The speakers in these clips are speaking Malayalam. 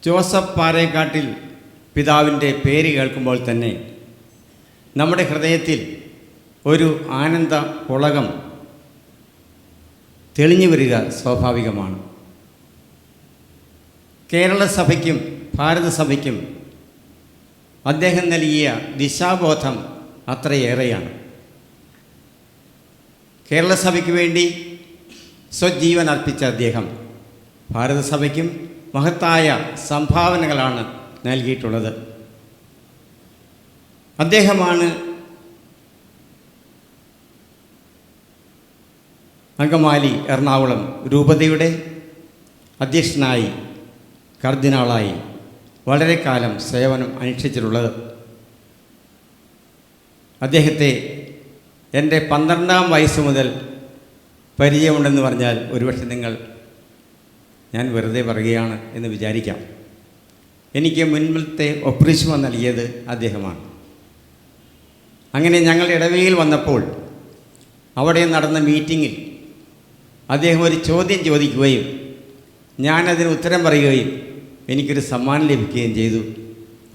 ജോസഫ് പാറേക്കാട്ടിൽ പിതാവിൻ്റെ പേര് കേൾക്കുമ്പോൾ തന്നെ നമ്മുടെ ഹൃദയത്തിൽ ഒരു ആനന്ദ പുളകം തെളിഞ്ഞു വരിക സ്വാഭാവികമാണ്. കേരള സഭയ്ക്കും ഭാരതസഭയ്ക്കും അദ്ദേഹം നൽകിയ ദിശാബോധം അത്രയേറെയാണ്. കേരള സഭയ്ക്ക് വേണ്ടി സ്വജീവൻ അർപ്പിച്ച അദ്ദേഹം ഭാരതസഭയ്ക്കും മഹത്തായ സംഭാവനകളാണ് നൽകിയിട്ടുള്ളത്. അദ്ദേഹമാണ് അങ്കമാലി എറണാകുളം രൂപതയുടെ അധ്യക്ഷനായി കർദിനാളായി വളരെ കാലം സേവനം അനുഷ്ഠിച്ചിട്ടുള്ളത്. അദ്ദേഹത്തെ എൻ്റെ 12ാം വയസ്സ് മുതൽ പരിചയമുണ്ടെന്ന് പറഞ്ഞാൽ ഒരുപക്ഷെ ഞാൻ വെറുതെ പറയുകയാണ് എന്ന് വിചാരിക്കാം. എനിക്ക് മുൻപിലത്തെ ഒപ്രീഷ്മ നൽകിയത് അദ്ദേഹമാണ്. അങ്ങനെ ഞങ്ങളുടെ ഇടവയിൽ വന്നപ്പോൾ അവിടെ നടന്ന മീറ്റിങ്ങിൽ അദ്ദേഹം ഒരു ചോദ്യം ചോദിക്കുകയും ഞാനതിന് ഉത്തരം പറയുകയും എനിക്കൊരു സമ്മാനം ലഭിക്കുകയും ചെയ്തു.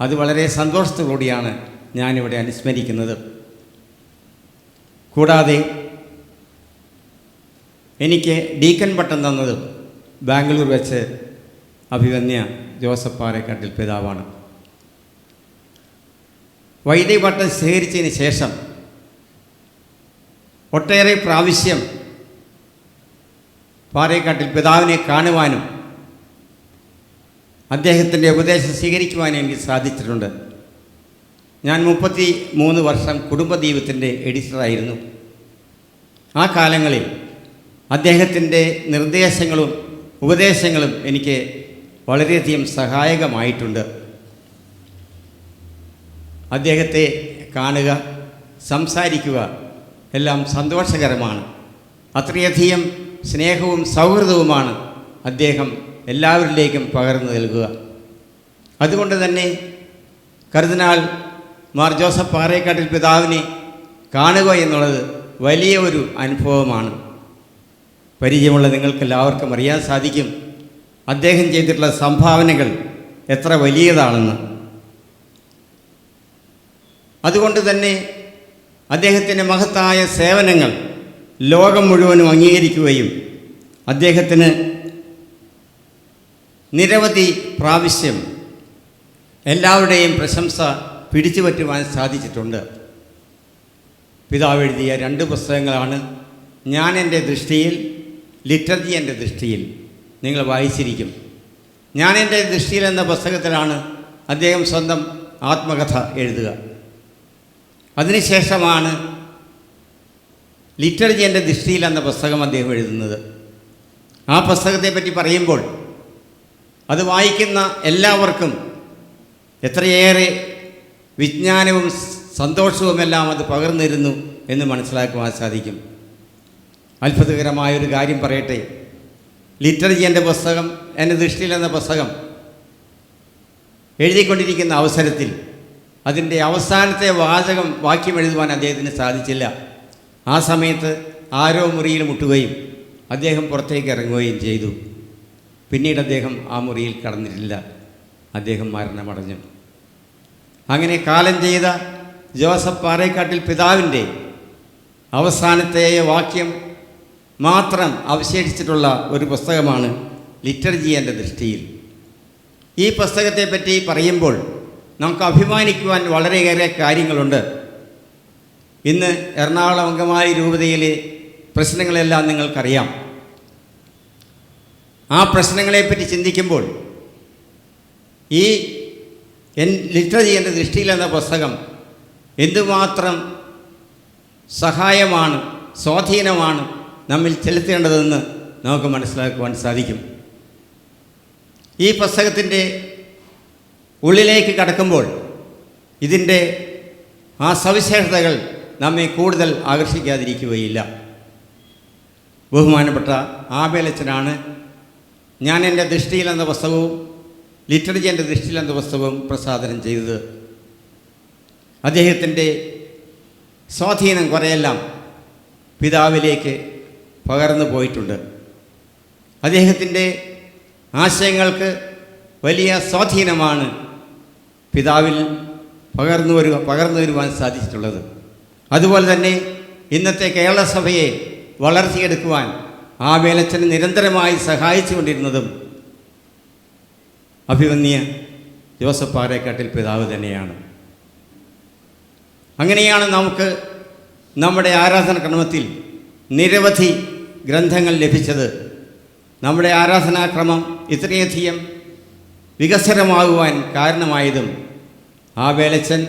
അത് വളരെ സന്തോഷത്തോടുകൂടിയാണ് ഞാനിവിടെ അനുസ്മരിക്കുന്നത്. കൂടാതെ എനിക്ക് ഡീക്കൻ പട്ടം തന്നത് ബാംഗ്ലൂർ വെച്ച് അഭിവന്യ ജോസഫ് പാറേക്കാട്ടിൽ പിതാവാണ്. വൈദിക പട്ടം സ്വീകരിച്ചതിന് ശേഷം ഒട്ടേറെ പ്രാവശ്യം പാറേക്കാട്ടിൽ പിതാവിനെ കാണുവാനും അദ്ദേഹത്തിൻ്റെ ഉപദേശം സ്വീകരിക്കുവാനും എനിക്ക് സാധിച്ചിട്ടുണ്ട്. ഞാൻ 33 വർഷം കുടുംബദീപത്തിൻ്റെ എഡിറ്ററായിരുന്നു. ആ കാലങ്ങളിൽ അദ്ദേഹത്തിൻ്റെ നിർദ്ദേശങ്ങളും ഉപദേശങ്ങളും എനിക്ക് വളരെയധികം സഹായകമായിട്ടുണ്ട്. അദ്ദേഹത്തെ കാണുക, സംസാരിക്കുക എല്ലാം സന്തോഷകരമാണ്. അത്രയധികം സ്നേഹവും സൗഹൃദവുമാണ് അദ്ദേഹം എല്ലാവരിലേക്കും പകർന്നു നൽകുക. അതുകൊണ്ട് തന്നെ കർദിനാൾ മാർ ജോസഫ് പാറേക്കാട്ടിൽ പിതാവിനെ കാണുക എന്നുള്ളത് വലിയ ഒരു അനുഭവമാണ്. പരിചയമുള്ള നിങ്ങൾക്കെല്ലാവർക്കും അറിയാൻ സാധിക്കും അദ്ദേഹം ചെയ്തിട്ടുള്ള സംഭാവനകൾ എത്ര വലിയതാണെന്ന്. അതുകൊണ്ട് തന്നെ അദ്ദേഹത്തിൻ്റെ മഹത്തായ സേവനങ്ങൾ ലോകം മുഴുവനും അംഗീകരിക്കുകയും അദ്ദേഹത്തിന് നിരവധി പ്രാവശ്യം എല്ലാവരുടെയും പ്രശംസ പിടിച്ചു പറ്റുവാൻ സാധിച്ചിട്ടുണ്ട്. പിതാവ് എഴുതിയ 2 പുസ്തകങ്ങളാണ് ഞാൻ എൻ്റെ ദൃഷ്ടിയിൽ, ലിറ്റർജി എൻ്റെ ദൃഷ്ടിയിൽ. നിങ്ങൾ വായിച്ചിരിക്കും. ഞാൻ എൻ്റെ ദൃഷ്ടിയിൽ എന്ന പുസ്തകത്തിലാണ് അദ്ദേഹം സ്വന്തം ആത്മകഥ എഴുതുക. അതിനുശേഷമാണ് ലിറ്റർജി എൻ്റെ ദൃഷ്ടിയിൽ എന്ന പുസ്തകം അദ്ദേഹം എഴുതുന്നത്. ആ പുസ്തകത്തെപ്പറ്റി പറയുമ്പോൾ അത് വായിക്കുന്ന എല്ലാവർക്കും എത്രയേറെ വിജ്ഞാനവും സന്തോഷവുമെല്ലാം അത് പകർന്നിരുന്നു എന്ന് മനസ്സിലാക്കുവാൻ സാധിക്കും. അത്ഭുതകരമായൊരു കാര്യം പറയട്ടെ. ലിറ്റർജി എൻ്റെ പുസ്തകം, എൻ്റെ ദൃഷ്ടിയിൽ എന്ന പുസ്തകം എഴുതിക്കൊണ്ടിരിക്കുന്ന അവസരത്തിൽ അതിൻ്റെ അവസാനത്തെ വാക്യം എഴുതുവാൻ അദ്ദേഹത്തിന് സാധിച്ചില്ല. ആ സമയത്ത് ആരോ മുറിയിൽ മുട്ടുകയും അദ്ദേഹം പുറത്തേക്ക് ഇറങ്ങുകയും ചെയ്തു. പിന്നീട് അദ്ദേഹം ആ മുറിയിൽ കടന്നിട്ടില്ല. അദ്ദേഹം മരണമടഞ്ഞു. അങ്ങനെ കാലം ചെയ്ത ജോസഫ് പാറേക്കാട്ടിൽ പിതാവിൻ്റെ അവസാനത്തെ വാക്യം മാത്രം അവശേഷിച്ചിട്ടുള്ള ഒരു പുസ്തകമാണ് ലിറ്റർജി എൻ്റെ ദൃഷ്ടിയിൽ. ഈ പുസ്തകത്തെപ്പറ്റി പറയുമ്പോൾ നമുക്ക് അഭിമാനിക്കുവാൻ വളരെയേറെ കാര്യങ്ങളുണ്ട്. ഇന്ന് എറണാകുളം അങ്കമാലി രൂപതയിലെ പ്രശ്നങ്ങളെല്ലാം നിങ്ങൾക്കറിയാം. ആ പ്രശ്നങ്ങളെപ്പറ്റി ചിന്തിക്കുമ്പോൾ ഈ ലിറ്റർജി എൻ്റെ ദൃഷ്ടിയിൽ എന്ന പുസ്തകം എന്തുമാത്രം സഹായമാണ്, സ്വാധീനമാണ് നമ്മിൽ ചെലുത്തേണ്ടതെന്ന് നമുക്ക് മനസ്സിലാക്കുവാൻ സാധിക്കും. ഈ പുസ്തകത്തിൻ്റെ ഉള്ളിലേക്ക് കടക്കുമ്പോൾ ഇതിൻ്റെ ആ സവിശേഷതകൾ നമ്മെ കൂടുതൽ ആകർഷിക്കാതിരിക്കുകയില്ല. ബഹുമാനപ്പെട്ട ആബേലച്ചനാണ് ഞാൻ എൻ്റെ ദൃഷ്ടിയിൽ എന്ന പുസ്തകവും ലിറ്റർജി എൻ്റെ ദൃഷ്ടിയിൽ എന്ന പുസ്തകവും പ്രസാദനം ചെയ്തത്. അദ്ദേഹത്തിൻ്റെ സ്വാധീനം കുറെയെല്ലാം പിതാവിലേക്ക് പകർന്നു പോയിട്ടുണ്ട്. അദ്ദേഹത്തിൻ്റെ ആശയങ്ങൾക്ക് വലിയ സ്വാധീനമാണ് പിതാവിൽ പകർന്നു വരുവാൻ സാധിച്ചിട്ടുള്ളത്. അതുപോലെ തന്നെ ഇന്നത്തെ കേരള സഭയെ വളർത്തിയെടുക്കുവാൻ ആബേലച്ചൻ നിരന്തരമായി സഹായിച്ചുകൊണ്ടിരുന്നതും അഭിമന്യ ജോസഫ് പാറേക്കാട്ടിൽ പിതാവ് തന്നെയാണ്. അങ്ങനെയാണ് നമുക്ക് നമ്മുടെ ആരാധനാക്രമത്തിൽ നിരവധി ഗ്രന്ഥങ്ങൾ ലഭിച്ചത്. നമ്മുടെ ആരാധനാക്രമം ഇത്രയധികം വികസനമാകുവാൻ കാരണമായതും ആബേലച്ചൻ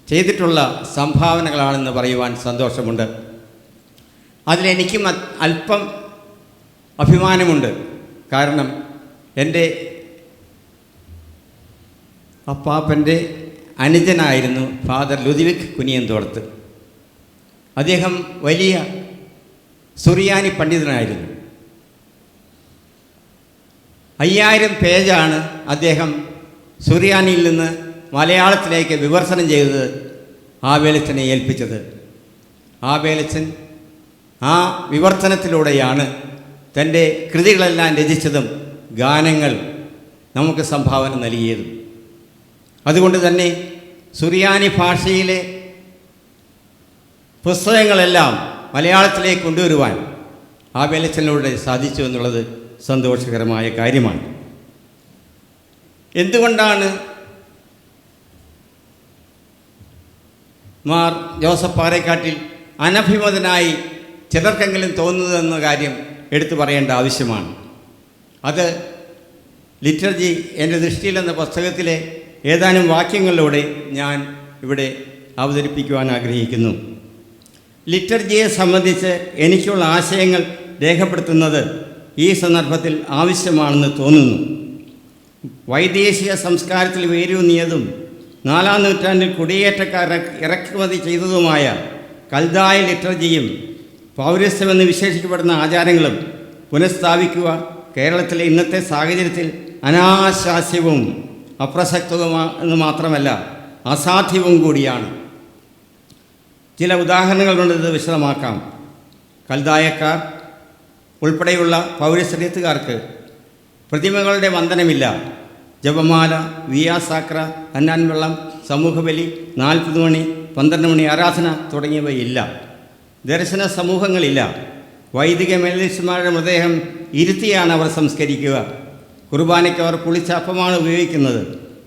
ചെയ്തിട്ടുള്ള സംഭാവനകളാണെന്ന് പറയുവാൻ സന്തോഷമുണ്ട്. അതിലെനിക്കും അല്പം അഭിമാനമുണ്ട്. കാരണം എൻ്റെ അപ്പാപ്പൻ്റെ അനുജനായിരുന്നു ഫാദർ ലുദിവിക് കുനിയന്തോടത്ത്. അദ്ദേഹം വലിയ സുറിയാനി പണ്ഡിതനായിരുന്നു. 5000 പേജാണ് അദ്ദേഹം സുറിയാനിയിൽ നിന്ന് മലയാളത്തിലേക്ക് വിവർത്തനം ചെയ്തത് ആബേലച്ചനെ ഏൽപ്പിച്ചത്. ആബേലച്ചൻ ആ വിവർത്തനത്തിലൂടെയാണ് തൻ്റെ കൃതികളെല്ലാം രചിച്ചതും ഗാനങ്ങൾ നമുക്ക് സംഭാവന നൽകിയതും. അതുകൊണ്ട് തന്നെ സുറിയാനി ഭാഷയിലെ പുസ്തകങ്ങളെല്ലാം മലയാളത്തിലേക്ക് കൊണ്ടുവരുവാൻ ആബേലച്ചനിലൂടെ സാധിച്ചു എന്നുള്ളത് സന്തോഷകരമായ കാര്യമാണ്. എന്തുകൊണ്ടാണ് മാർ ജോസഫ് പാറേക്കാട്ടിൽ അനഭിമതനായി ചിലർക്കെങ്കിലും തോന്നുന്നതെന്ന കാര്യം എടുത്തു പറയേണ്ട ആവശ്യമാണ്. അത് ലിറ്റർജി എൻ്റെ ദൃഷ്ടിയിൽ എന്ന പുസ്തകത്തിലെ ഏതാനും വാക്യങ്ങളിലൂടെ ഞാൻ ഇവിടെ അവതരിപ്പിക്കുവാൻ ആഗ്രഹിക്കുന്നു. ലിറ്റർജിയെ സംബന്ധിച്ച് എനിക്കുള്ള ആശയങ്ങൾ രേഖപ്പെടുത്തുന്നത് ഈ സന്ദർഭത്തിൽ ആവശ്യമാണെന്ന് തോന്നുന്നു. വൈദേശിക സംസ്കാരത്തിൽ വേരൂന്നിയതും 4-ാം നൂറ്റാണ്ടിൽ കുടിയേറ്റക്കാർ ഇറക്കുമതി ചെയ്തതുമായ കൽദായ ലിറ്റർജിയും പൗരസ്ത്യമെന്ന് വിശേഷിക്കപ്പെടുന്ന ആചാരങ്ങളും പുനഃസ്ഥാപിക്കുക കേരളത്തിലെ ഇന്നത്തെ സാഹചര്യത്തിൽ അനാശാസ്യവും അപ്രസക്തവുമെന്ന് മാത്രമല്ല അസാധ്യവും കൂടിയാണ്. ചില ഉദാഹരണങ്ങൾ കൊണ്ട് ഇത് വിശദമാക്കാം. കൽദായക്കാർ ഉൾപ്പെടെയുള്ള പൗരസ്ത്യക്കാർക്ക് പ്രതിമകളുടെ വന്ദനമില്ല. ജപമാല, വിയാസാക്ര, അന്നാൻ വെള്ളം, സമൂഹബലി, 40 മണി, 12 മണി ആരാധന തുടങ്ങിയവയില്ല. ദർശന സമൂഹങ്ങളില്ല. വൈദിക മേലധ്യക്ഷന്മാരുടെ മൃതദേഹം ഇരുത്തിയാണ് അവർ സംസ്കരിക്കുക. കുർബാനയ്ക്ക് അവർ പുളിച്ച അപ്പമാണ് ഉപയോഗിക്കുന്നത്.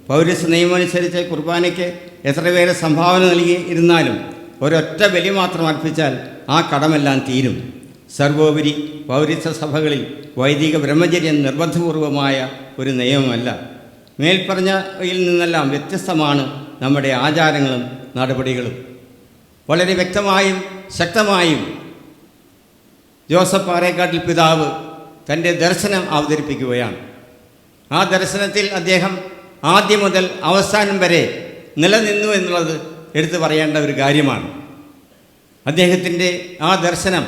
പൗരസ്ത്യ നിയമമനുസരിച്ച് കുർബാനയ്ക്ക് എത്ര പേര് സംഭാവന നൽകിയിരുന്നാലും ഒരൊറ്റ ബലി മാത്രം അർപ്പിച്ചാൽ ആ കടമെല്ലാം തീരും. സർവോപരി പൗരസ്ത്യ സഭകളിൽ വൈദിക ബ്രഹ്മചര്യം നിർബന്ധപൂർവമായ ഒരു നിയമമല്ല. മേൽപ്പറഞ്ഞയിൽ നിന്നെല്ലാം വ്യത്യസ്തമാണ് നമ്മുടെ ആചാരങ്ങളും നടപടികളും. വളരെ വ്യക്തമായും ശക്തമായും ജോസഫ് പാറേക്കാട്ടിൽ പിതാവ് തൻ്റെ ദർശനം അവതരിപ്പിക്കുകയാണ്. ആ ദർശനത്തിൽ അദ്ദേഹം ആദ്യം മുതൽ അവസാനം വരെ നിലനിന്നു എന്നുള്ളത് എടുത്തു പറയേണ്ട ഒരു കാര്യമാണ്. അദ്ദേഹത്തിൻ്റെ ആ ദർശനം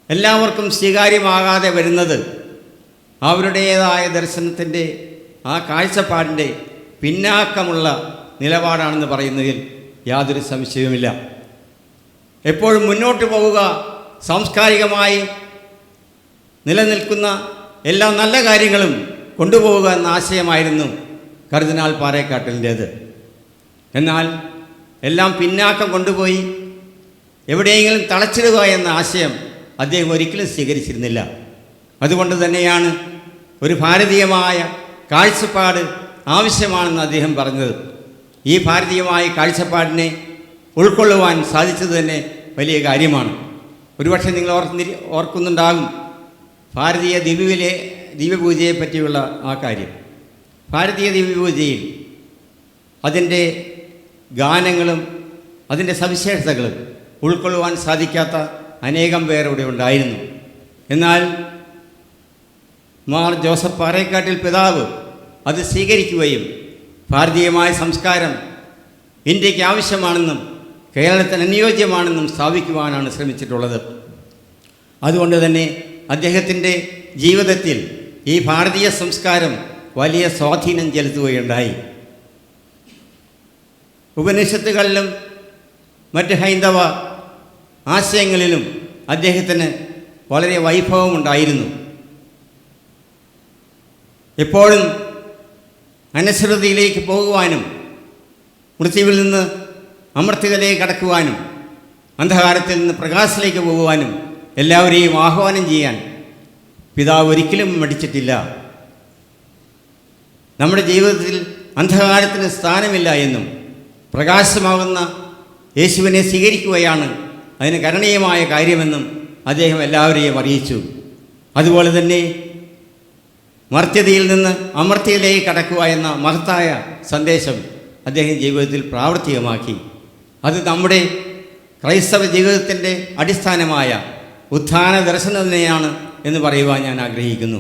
എല്ലാവർക്കും സ്വീകാര്യമാകാതെ വരുന്നത് അവരുടേതായ ദർശനത്തിൻ്റെ ആ കാഴ്ചപ്പാടിൻ്റെ പിന്നാക്കമുള്ള നിലപാടാണെന്ന് പറയുന്നതിൽ യാതൊരു സംശയവുമില്ല. എപ്പോഴും മുന്നോട്ട് പോവുക, സാംസ്കാരികമായി നിലനിൽക്കുന്ന എല്ലാ നല്ല കാര്യങ്ങളും കൊണ്ടുപോവുക എന്ന ആശയമായിരുന്നു കർദിനാൾ പാറേക്കാട്ടിലിൻ്റേത്. എന്നാൽ എല്ലാം പിന്നാക്കം കൊണ്ടുപോയി എവിടെയെങ്കിലും തളച്ചിടുക എന്ന ആശയം അദ്ദേഹം ഒരിക്കലും സ്വീകരിച്ചിരുന്നില്ല. അതുകൊണ്ട് തന്നെയാണ് ഒരു ഭാരതീയമായ കാഴ്ചപ്പാട് ആവശ്യമാണെന്ന് അദ്ദേഹം പറഞ്ഞത്. ഈ ഭാരതീയമായ കാഴ്ചപ്പാടിനെ ഉൾക്കൊള്ളുവാൻ സാധിച്ചത് തന്നെ വലിയ കാര്യമാണ്. ഒരുപക്ഷെ നിങ്ങൾ ഓർക്കുന്നുണ്ടാകും ഭാരതീയ ദിവ്യപൂജയെ പറ്റിയുള്ള ആ കാര്യം. ഭാരതീയ ദിവ്യപൂജയിൽ അതിൻ്റെ ഗാനങ്ങളും അതിൻ്റെ സവിശേഷതകളും ഉൾക്കൊള്ളുവാൻ സാധിക്കാത്ത അനേകം പേർ ഇവിടെ ഉണ്ടായിരുന്നു. എന്നാൽ മാർ ജോസഫ് പാറേക്കാട്ടിൽ പിതാവ് അത് സ്വീകരിക്കുകയും ഭാരതീയമായ സംസ്കാരം ഇന്ത്യക്ക് ആവശ്യമാണെന്നും കേരളത്തിന് അനുയോജ്യമാണെന്നും സ്ഥാപിക്കുവാനാണ് ശ്രമിച്ചിട്ടുള്ളത്. അതുകൊണ്ട് തന്നെ അദ്ദേഹത്തിൻ്റെ ജീവിതത്തിൽ ഈ ഭാരതീയ സംസ്കാരം വലിയ സ്വാധീനം ചെലുത്തുകയുണ്ടായി. ഉപനിഷത്തുകളിലും മറ്റ് ഹൈന്ദവ ആശയങ്ങളിലും അദ്ദേഹത്തിന് വളരെ വൈഭവമുണ്ടായിരുന്നു. എപ്പോഴും അനശ്വരതയിലേക്ക് പോകുവാനും മൃത്യുവിൽ നിന്ന് അമർത്യതയിലേക്ക് കടക്കുവാനും അന്ധകാരത്തിൽ നിന്ന് പ്രകാശത്തിലേക്ക് പോകുവാനും എല്ലാവരെയും ആഹ്വാനം ചെയ്യാൻ പിതാവ് ഒരിക്കലും മടിച്ചിട്ടില്ല. നമ്മുടെ ജീവിതത്തിൽ അന്ധകാരത്തിന് സ്ഥാനമില്ല എന്നും പ്രകാശമാകുന്ന യേശുവിനെ സ്വീകരിക്കുകയാണ് അതിന് കരണീയമായ കാര്യമെന്നും അദ്ദേഹം എല്ലാവരെയും അറിയിച്ചു. അതുപോലെ തന്നെ മർത്യതയിൽ നിന്ന് അമർത്യതയിലേക്ക് കടക്കുക എന്ന മഹത്തായ സന്ദേശം അദ്ദേഹം ജീവിതത്തിൽ പ്രാവർത്തികമാക്കി. അത് നമ്മുടെ ക്രൈസ്തവ ജീവിതത്തിൻ്റെ അടിസ്ഥാനമായ ഉത്ഥാന ദർശനം തന്നെയാണ് എന്ന് പറയുവാൻ ഞാൻ ആഗ്രഹിക്കുന്നു.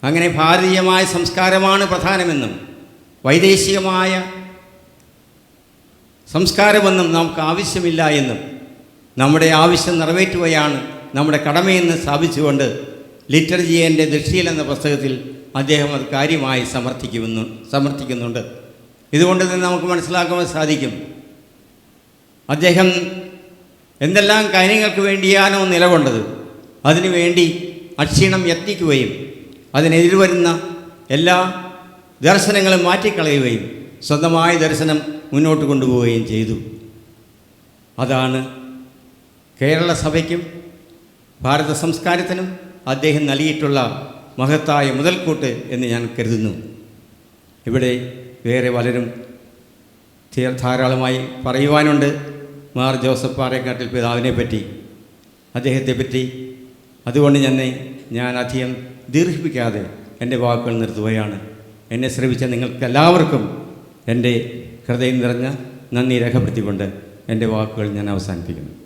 അങ്ങനെ ഭാരതീയമായ സംസ്കാരമാണ് പ്രധാനമെന്നും വൈദേശികമായ സംസ്കാരമൊന്നും നമുക്ക് ആവശ്യമില്ല എന്നും നമ്മുടെ ആവശ്യം നിറവേറ്റുകയാണ് നമ്മുടെ കടമയെന്ന് സ്ഥാപിച്ചുകൊണ്ട് ലിറ്റർജി എൻ്റെ ദൃഷ്ടിയിൽ എന്ന പുസ്തകത്തിൽ അദ്ദേഹം അത് കാര്യമായി സമർത്ഥിക്കുന്നുണ്ട്. ഇതുകൊണ്ട് തന്നെ നമുക്ക് മനസ്സിലാക്കുവാൻ സാധിക്കും, അദ്ദേഹം എന്തെല്ലാം കാര്യങ്ങൾക്ക് വേണ്ടിയാണോ നിലകൊണ്ടത് അതിനുവേണ്ടി അക്ഷീണം യത്നിക്കുകയും അതിനെതിരെ വരുന്ന എല്ലാ ദർശനങ്ങളും മാറ്റിക്കളയുകയും സ്വന്തമായ ദർശനം മുന്നോട്ട് കൊണ്ടുപോവുകയും ചെയ്തു. അതാണ് കേരള സഭയ്ക്കും ഭാരത സംസ്കാരത്തിനും അദ്ദേഹം നൽകിയിട്ടുള്ള മഹത്തായ മുതൽക്കൂട്ട് എന്ന് ഞാൻ കരുതുന്നു. ഇവിടെ വേറെ പലരും ധാരാളമായി പറയുവാനുണ്ട്. മാർ ജോസഫ് പാറേക്കാട്ടിൽ പിതാവിനെ പറ്റി, അദ്ദേഹത്തെ പറ്റി. അതുകൊണ്ട് ഞാൻ അധികം ദീർഘിപ്പിക്കാതെ എൻ്റെ വാക്കുകൾ നിർത്തുകയാണ്. എന്നെ ശ്രവിച്ച നിങ്ങൾക്കെല്ലാവർക്കും എൻ്റെ ഹൃദയം നിറഞ്ഞ നന്ദി രേഖപ്പെടുത്തിക്കൊണ്ട് എൻ്റെ വാക്കുകൾ ഞാൻ അവസാനിപ്പിക്കുന്നു.